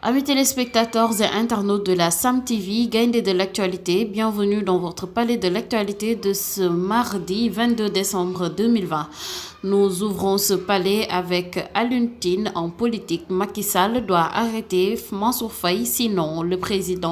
Amis téléspectateurs et internautes de la Sam TV, Gaindé de l'actualité, bienvenue dans votre palais de l'actualité de ce mardi 22 décembre 2020. Nous ouvrons ce palais avec Alioune Tine en politique. Macky Sall doit arrêter Mansour Faye, sinon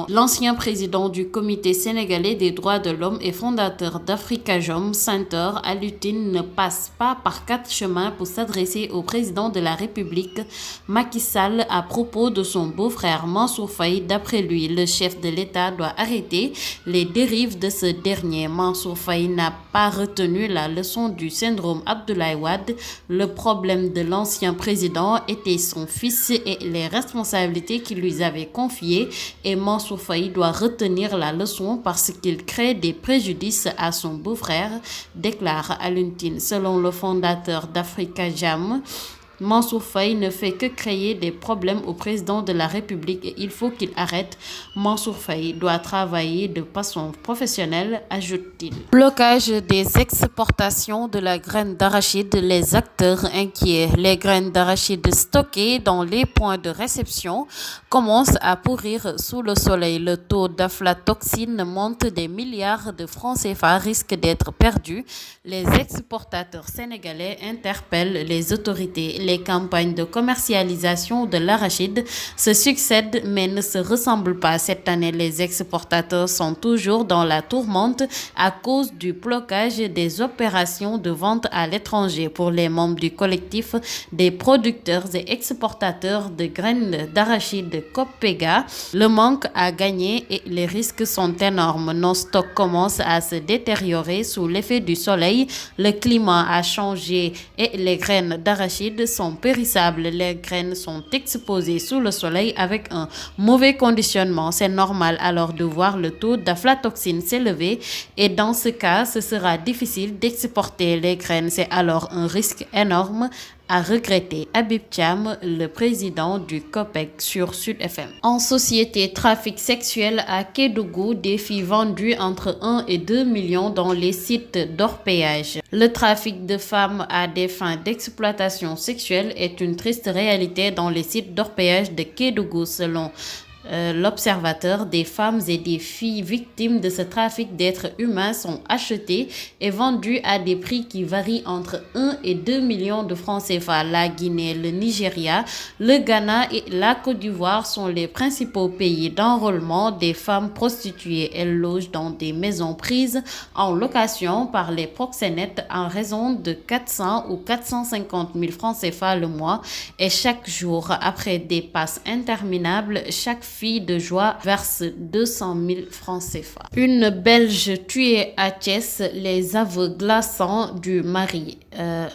l'ancien président du Comité sénégalais des droits de l'homme et fondateur d'Afrikajom Center, Alioune Tine ne passe pas par 4 chemins pour s'adresser au président de la République, Macky Sall, à propos de son beau-frère Mansour Faye. D'après lui, le chef de l'État doit arrêter les dérives de ce dernier. Mansour Faye n'a pas retenu la leçon du syndrome Abdoulaye Wade. Le problème de l'ancien président était son fils et les responsabilités qu'il lui avait confiées, et Mansour Faye doit retenir la leçon parce qu'il crée des préjudices à son beau-frère, déclare Alioune Tine. Selon le fondateur d'Afrikajom, Mansour Faye ne fait que créer des problèmes au président de la République et il faut qu'il arrête. Mansour Faye doit travailler de façon professionnelle, ajoute-t-il. Blocage des exportations de la graine d'arachide, les acteurs inquiets. Les graines d'arachide stockées dans les points de réception commencent à pourrir sous le soleil. Le taux d'aflatoxine monte, des milliards de francs CFA risquent d'être perdus. Les exportateurs sénégalais interpellent les autorités. Les campagnes de commercialisation de l'arachide se succèdent mais ne se ressemblent pas. Cette année, les exportateurs sont toujours dans la tourmente à cause du blocage des opérations de vente à l'étranger. Pour les membres du collectif des producteurs et exportateurs de graines d'arachide COPEGA, le manque à gagner et les risques sont énormes. Nos stocks commencent à se détériorer sous l'effet du soleil. Le climat a changé et les graines d'arachide sont périssables. Les graines sont exposées sous le soleil avec un mauvais conditionnement. C'est normal alors de voir le taux d'aflatoxine s'élever et dans ce cas, ce sera difficile d'exporter les graines. C'est alors un risque énorme, a regretté Habib Thiam, le président du COPEG sur Sud FM. En société, trafic sexuel à Kédougou, des filles vendues entre 1 et 2 millions dans les sites d'orpaillage. Le trafic de femmes à des fins d'exploitation sexuelle est une triste réalité dans les sites d'orpaillage de Kédougou, selon l'observateur. Des femmes et des filles victimes de ce trafic d'êtres humains sont achetées et vendues à des prix qui varient entre 1 et 2 millions de francs CFA. La Guinée, le Nigeria, le Ghana et la Côte d'Ivoire sont les principaux pays d'enrôlement des femmes prostituées. Elles logent dans des maisons prises en location par les proxénètes en raison de 400 ou 450 000 francs CFA le mois, et chaque jour, après des passes interminables, chaque fille de joie verse 200 000 francs CFA. Une Belge tuée à Thiès, les aveux glaçants du mari.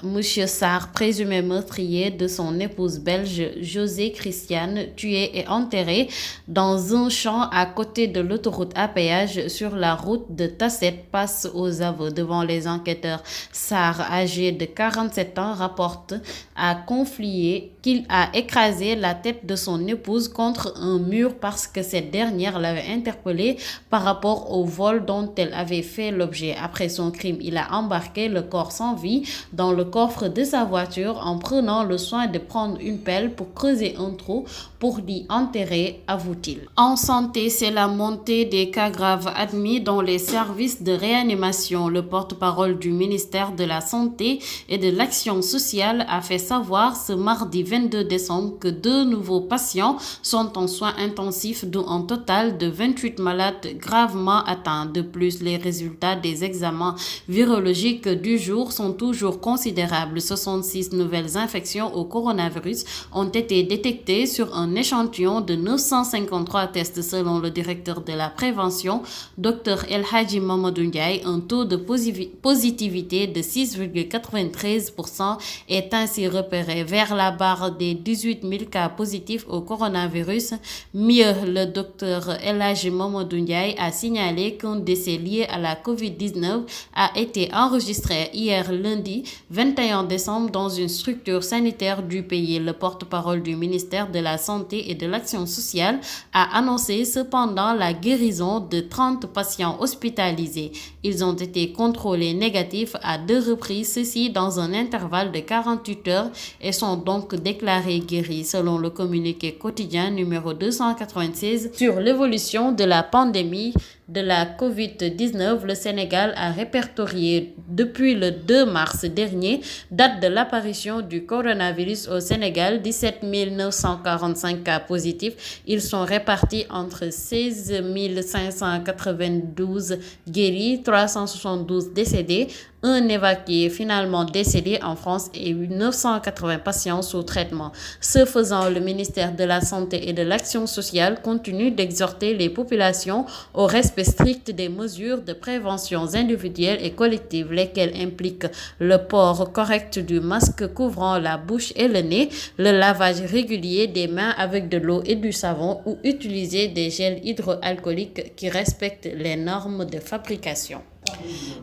Monsieur Sarr, présumé meurtrier de son épouse belge José Christiane, tué et enterré dans un champ à côté de l'autoroute à péage sur la route de Tasset, passe aux aveux devant les enquêteurs. Sarr, âgé de 47 ans, rapporte à Conflier qu'il a écrasé la tête de son épouse contre un mur parce que cette dernière l'avait interpellé par rapport au vol dont elle avait fait l'objet. Après son crime, il a embarqué le corps sans vie dans le coffre de sa voiture en prenant le soin de prendre une pelle pour creuser un trou pour l'y enterrer, avoue-t-il. En santé, c'est la montée des cas graves admis dans les services de réanimation. Le porte-parole du ministère de la Santé et de l'Action sociale a fait savoir ce mardi 22 décembre que 2 nouveaux patients sont en soins intensifs, dont un total de 28 malades gravement atteints. De plus, les résultats des examens virologiques du jour sont toujours considérables. 66 nouvelles infections au coronavirus ont été détectées sur un échantillon de 953 tests selon le directeur de la prévention, Dr El Hadji Mamadou Ndiaye. Un taux de positivité de 6,93% est ainsi repéré vers la barre des 18 000 cas positifs au coronavirus mis Mieux, le docteur El Hadji Mamadou Ndiaye a signalé qu'un décès lié à la COVID-19 a été enregistré hier lundi 21 décembre dans une structure sanitaire du pays. Le porte-parole du ministère de la Santé et de l'Action sociale a annoncé cependant la guérison de 30 patients hospitalisés. Ils ont été contrôlés négatifs à 2 reprises, ceci dans un intervalle de 48 heures et sont donc déclarés guéris, selon le communiqué quotidien numéro 296 sur l'évolution de la pandémie de la COVID-19. Le Sénégal a répertorié depuis le 2 mars dernier, date de l'apparition du coronavirus au Sénégal, 17 945 cas positifs. Ils sont répartis entre 16 592 guéris, 372 décédés, un évacué finalement décédé en France et 980 patients sous traitement. Ce faisant, le ministère de la Santé et de l'Action sociale continue d'exhorter les populations au respect strict des mesures de prévention individuelles et collectives, lesquelles impliquent le port correct du masque couvrant la bouche et le nez, le lavage régulier des mains avec de l'eau et du savon ou utiliser des gels hydroalcooliques qui respectent les normes de fabrication.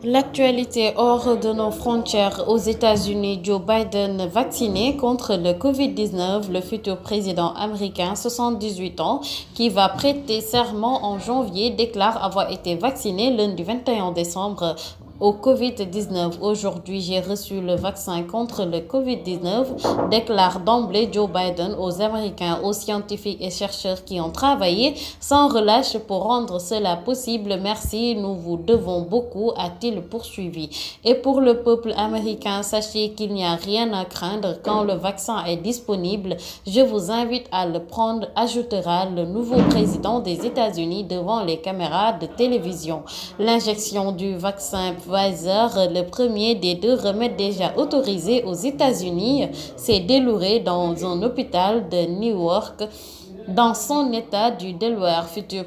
L'actualité hors de nos frontières. Aux États-Unis, Joe Biden vacciné contre le COVID-19, le futur président américain, 78 ans, qui va prêter serment en janvier, déclare avoir été vacciné lundi 21 décembre au COVID-19. Aujourd'hui, j'ai reçu le vaccin contre le COVID-19, déclare d'emblée Joe Biden aux Américains, aux scientifiques et chercheurs qui ont travaillé sans relâche pour rendre cela possible. Merci, nous vous devons beaucoup, a-t-il poursuivi. Et pour le peuple américain, sachez qu'il n'y a rien à craindre quand le vaccin est disponible. Je vous invite à le prendre, ajoutera le nouveau président des États-Unis devant les caméras de télévision. L'injection du vaccin Pfizer, le premier des 2 remèdes déjà autorisés aux États-Unis, s'est déroulé dans un hôpital de Newark, dans son état du Delaware. Future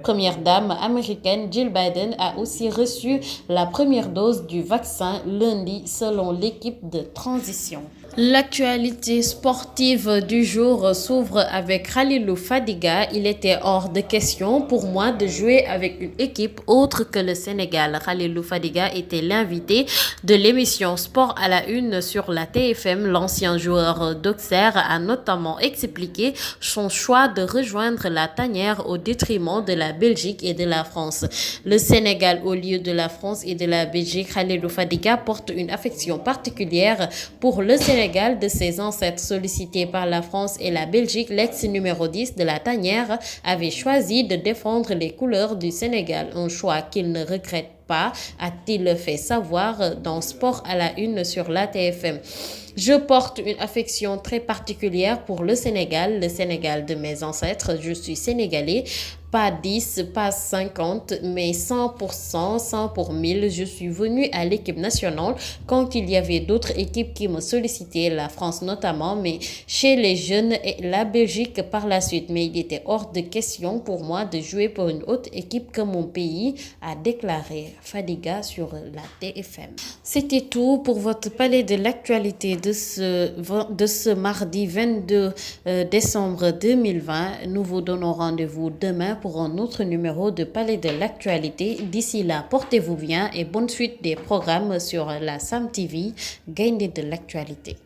première dame américaine Jill Biden a aussi reçu la première dose du vaccin lundi, selon l'équipe de transition. L'actualité sportive du jour s'ouvre avec Khalilou Fadiga. Il était hors de question pour moi de jouer avec une équipe autre que le Sénégal. Khalilou Fadiga était l'invité de l'émission Sport à la Une sur la TFM. L'ancien joueur d'Auxerre a notamment expliqué son choix de rejoindre la tanière au détriment de la Belgique et de la France. Le Sénégal au lieu de la France et de la Belgique. Khalilou Fadiga porte une affection particulière pour le Sénégal de ses ancêtres. Sollicité par la France et la Belgique, l'ex numéro 10 de la tanière avait choisi de défendre les couleurs du Sénégal, un choix qu'il ne regrette pas, a-t-il fait savoir dans Sport à la Une sur la TFM. Je porte une affection très particulière pour le Sénégal de mes ancêtres. Je suis sénégalais, pas 10, pas 50, mais 100%, 100 pour 1000. Je suis venu à l'équipe nationale quand il y avait d'autres équipes qui me sollicitaient, la France notamment, mais chez les jeunes et la Belgique par la suite. Mais il était hors de question pour moi de jouer pour une autre équipe que mon pays, a déclaré Fadiga sur la TFM. C'était tout pour votre palais de l'actualité de ce mardi 22 décembre 2020. Nous vous donnons rendez-vous demain pour un autre numéro de Palais de l'actualité. D'ici là, portez-vous bien et bonne suite des programmes sur la Sam TV, Gaindé de l'actualité.